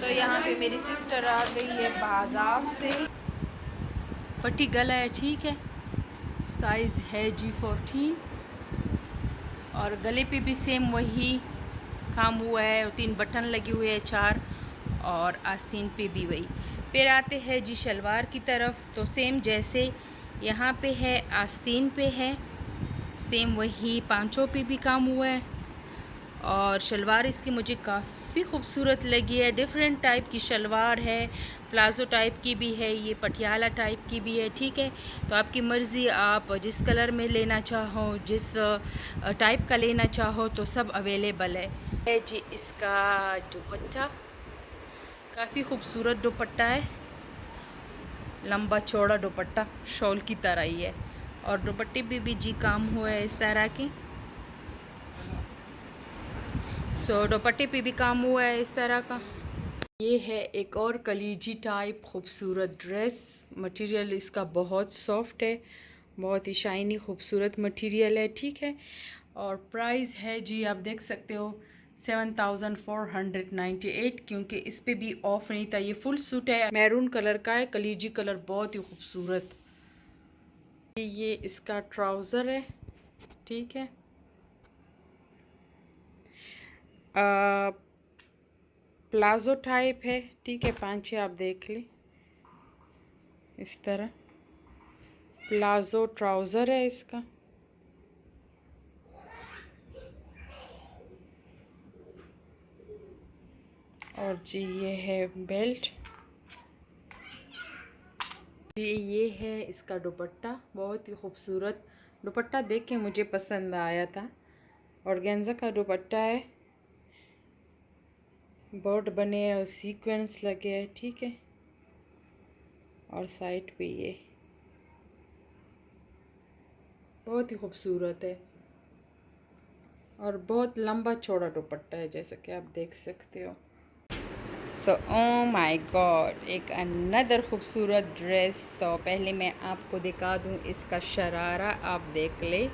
तो यहाँ पे मेरी सिस्टर आ गई है बाज़ार से। पट्टी गला है, ठीक है, साइज़ है G14 और गले पे भी सेम वही काम हुआ है, 3 बटन लगे हुए हैं 4 और आस्तीन पे भी वही। फिर आते हैं जी शलवार की तरफ, तो सेम जैसे यहाँ पे है आस्तीन पे है, सेम वही पांचों पे भी काम हुआ है। और शलवार इसकी मुझे काफ़ी खूबसूरत लगी है, डिफरेंट टाइप की शलवार है, प्लाज़ो टाइप की भी है, ये पटियाला टाइप की भी है, ठीक है। तो आपकी मर्ज़ी, आप जिस कलर में लेना चाहो, जिस टाइप का लेना चाहो तो सब अवेलेबल है जी। इसका दुपट्टा काफ़ी खूबसूरत दुपट्टा है, लंबा चौड़ा दुपट्टा शॉल की तरह ही है और दुपट्टे पे भी जी काम हुआ है इस तरह की। दुपट्टे पे भी काम हुआ है इस तरह का। ये है एक और कलीजी टाइप खूबसूरत ड्रेस, मटेरियल इसका बहुत सॉफ्ट है, बहुत ही शाइनी खूबसूरत मटेरियल है, ठीक है। और प्राइस है जी, आप देख सकते हो 7498, क्योंकि इस पे भी ऑफ नहीं था। ये फुल सूट है, मैरून कलर का है, कलीजी कलर, बहुत ही खूबसूरत। ये इसका ट्राउज़र है, ठीक है। प्लाज़ो टाइप है, ठीक है, पांचे आप देख लें, इस तरह प्लाज़ो ट्राउज़र है इसका। और जी ये है बेल्ट, जी ये है इसका दुपट्टा, बहुत ही खूबसूरत दुपट्टा, देख के मुझे पसंद आया था। ऑर्गेन्जा का दुपट्टा है, बॉर्ड बने हैं और सीक्वेंस लगे हैं, ठीक है। और साइड पे ये बहुत ही खूबसूरत है और बहुत लंबा चौड़ा दुपट्टा है, जैसा कि आप देख सकते हो। ओ माय गॉड, एक अनदर खूबसूरत ड्रेस। तो पहले मैं आपको दिखा दूँ इसका शरारा, आप देख ले,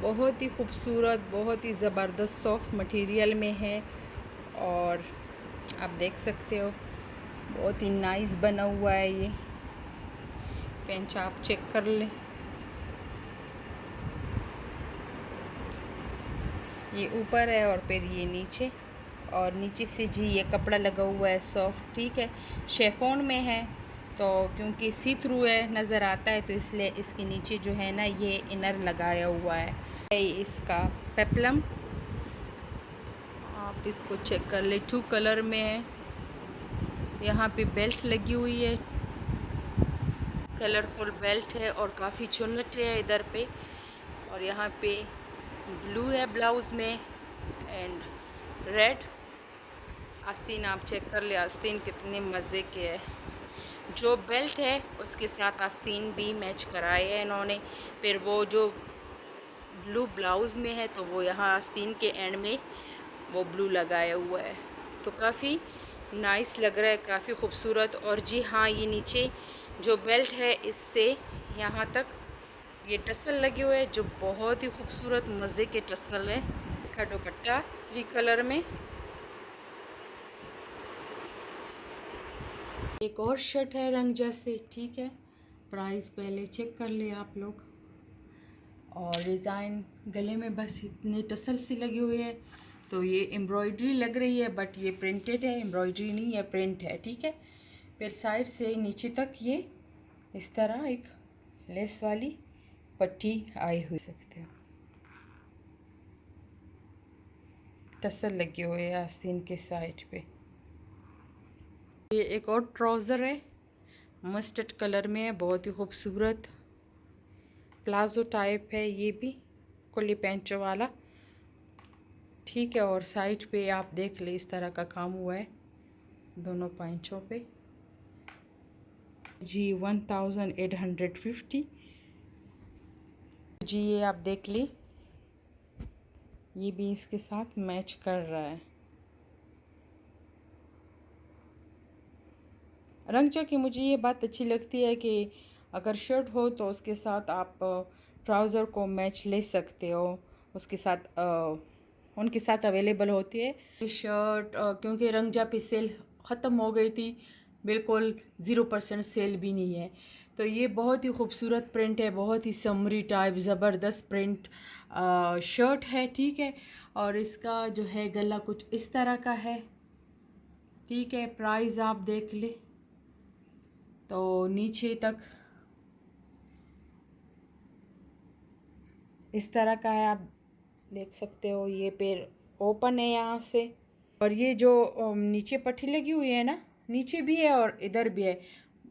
बहुत ही खूबसूरत, बहुत ही ज़बरदस्त सॉफ्ट मटेरियल में है और आप देख सकते हो बहुत ही नाइस बना हुआ है। ये पेंच आप चेक कर लें, ये ऊपर है और फिर ये नीचे, और नीचे से जी ये कपड़ा लगा हुआ है सॉफ्ट, ठीक है, शेफोन में है। तो क्योंकि सी थ्रू है, नज़र आता है, तो इसलिए इसके नीचे जो है ना ये इनर लगाया हुआ है। इसका पेप्लम आप इसको चेक कर ले, 2 कलर में है। यहाँ पे बेल्ट लगी हुई है, कलरफुल बेल्ट है और काफ़ी चुन्नट है इधर पे। और यहाँ पे ब्लू है ब्लाउज़ में एंड रेड। आस्तीन आप चेक कर ले, आस्तीन कितने मज़े के है। जो बेल्ट है उसके साथ आस्तीन भी मैच कराए है इन्होंने। फिर वो जो ब्लू ब्लाउज़ में है तो वो यहाँ आस्तीन के एंड में वो ब्लू लगाया हुआ है, तो काफ़ी नाइस लग रहा है, काफ़ी खूबसूरत। और जी हाँ, ये नीचे जो बेल्ट है इससे यहाँ तक ये टसल लगे हुए हैं, जो बहुत ही खूबसूरत मज़े के टसल है। इसका दुपट्टा 3 कलर में। एक और शर्ट है रंग जैसे, ठीक है, प्राइस पहले चेक कर ले आप लोग। और डिज़ाइन गले में बस इतने टसल सी लगी हुई है, तो ये एम्ब्रॉयडरी लग रही है, बट ये प्रिंटेड है, एम्ब्रॉयडरी नहीं है, प्रिंट है, ठीक है। फिर साइड से नीचे तक ये इस तरह एक लेस वाली पट्टी आई हुई सकते हो, टसल लगे हुए है आस्तीन के साइड पे। ये एक और ट्राउज़र है, मस्टर्ड कलर में है, बहुत ही खूबसूरत प्लाजो टाइप है, ये भी खुली पेंचो वाला, ठीक है। और साइड पे आप देख ले इस तरह का काम हुआ है दोनों पेंचों पे जी। 1850 जी, ये आप देख ली, ये भी इसके साथ मैच कर रहा है। रंगचा की मुझे ये बात अच्छी लगती है कि अगर शर्ट हो तो उसके साथ आप ट्राउज़र को मैच ले सकते हो, उसके साथ उनके साथ अवेलेबल होती है शर्ट, क्योंकि रंगजा पे सेल ख़त्म हो गई थी, बिल्कुल 0% सेल भी नहीं है। तो ये बहुत ही खूबसूरत प्रिंट है, बहुत ही समरी टाइप ज़बरदस्त प्रिंट शर्ट है, ठीक है। और इसका जो है गला कुछ इस तरह का है, ठीक है। प्राइस आप देख ले तो नीचे तक इस तरह का है, आप देख सकते हो। ये पैर ओपन है यहाँ से, और ये जो नीचे पट्टी लगी हुई है ना, नीचे भी है और इधर भी है,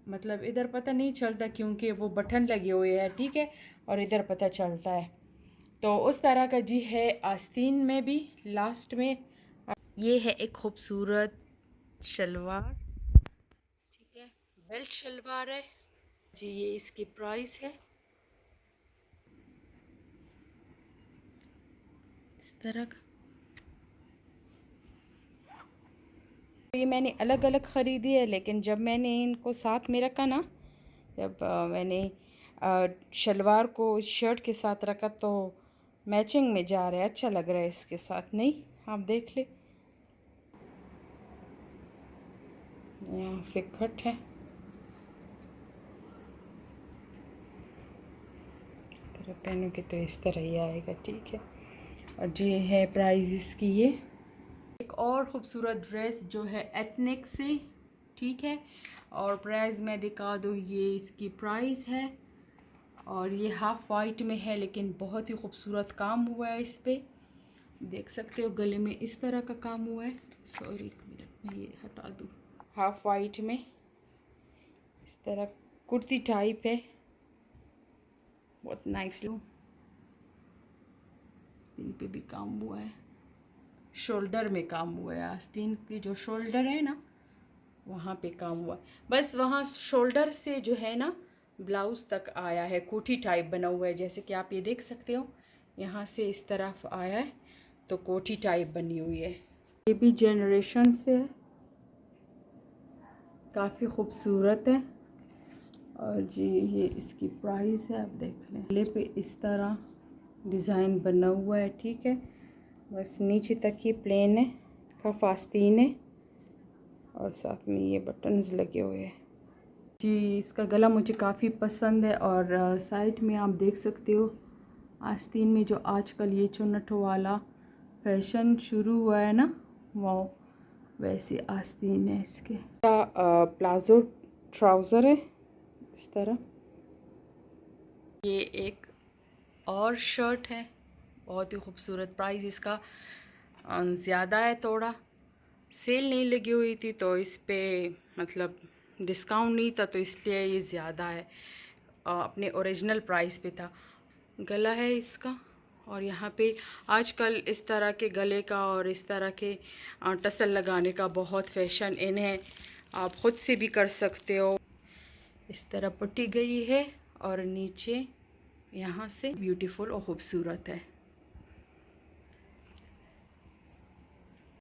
मतलब इधर पता नहीं चलता क्योंकि वो बटन लगे हुए हैं, ठीक है, और इधर पता चलता है। तो उस तरह का जी है आस्तीन में भी लास्ट में। ये है एक खूबसूरत शलवार, ठीक है, बेल्ट शलवार है जी। ये इसकी प्राइस है इस तरह का। ये मैंने अलग अलग ख़रीदी है, लेकिन जब मैंने इनको साथ में रखा ना, जब मैंने शलवार को शर्ट के साथ रखा तो मैचिंग में जा रहा है, अच्छा लग रहा है इसके साथ। नहीं, आप देख ले, यहाँ से कट है, इस तरह पहनोगे तो इस तरह ही आएगा, ठीक है। और जी है प्राइस इसकी। ये एक और ख़ूबसूरत ड्रेस जो है एथनिक से, ठीक है, और प्राइस मैं दिखा दूँ। ये इसकी प्राइस है, और ये हाफ़ वाइट में है, लेकिन बहुत ही खूबसूरत काम हुआ है इस पर, देख सकते हो। गले में इस तरह का काम हुआ है। सॉरी, एक मिनट में ये हटा दूँ। हाफ़ वाइट में इस तरह कुर्ती टाइप है, बहुत नाइस। आस्तीन पे भी काम हुआ है, शोल्डर में काम हुआ है। आस्तीन की जो शोल्डर है ना, वहाँ पे काम हुआ है। बस वहाँ शोल्डर से जो है ना ब्लाउज़ तक आया है, कोठी टाइप बना हुआ है, जैसे कि आप ये देख सकते हो। यहाँ से इस तरफ आया है तो कोठी टाइप बनी हुई है। ये भी जनरेशन से है, काफ़ी खूबसूरत है। और जी ये इसकी प्राइस है, आप देख लें। गले पे इस तरह डिज़ाइन बना हुआ है, ठीक है। बस नीचे तक ही प्लेन है, काफ़ी आस्तीन है, और साथ में ये बटन्स लगे हुए हैं जी। इसका गला मुझे काफ़ी पसंद है। और साइड में आप देख सकते हो आस्तीन में जो आजकल ये चुन्नट वाला फैशन शुरू हुआ है ना, वो वैसे आस्तीन है इसके। प्लाजो ट्राउज़र है इस तरह। ये एक और शर्ट है, बहुत ही खूबसूरत। प्राइस इसका ज़्यादा है, थोड़ा सेल नहीं लगी हुई थी तो इस पे मतलब डिस्काउंट नहीं था, तो इसलिए ये ज़्यादा है। अपने ओरिजिनल प्राइस पे था। गला है इसका, और यहाँ पे आजकल इस तरह के गले का और इस तरह के टसल लगाने का बहुत फैशन इन है। आप ख़ुद से भी कर सकते हो। इस तरह पट्टी गई है, और नीचे यहाँ से ब्यूटीफुल और ख़ूबसूरत है।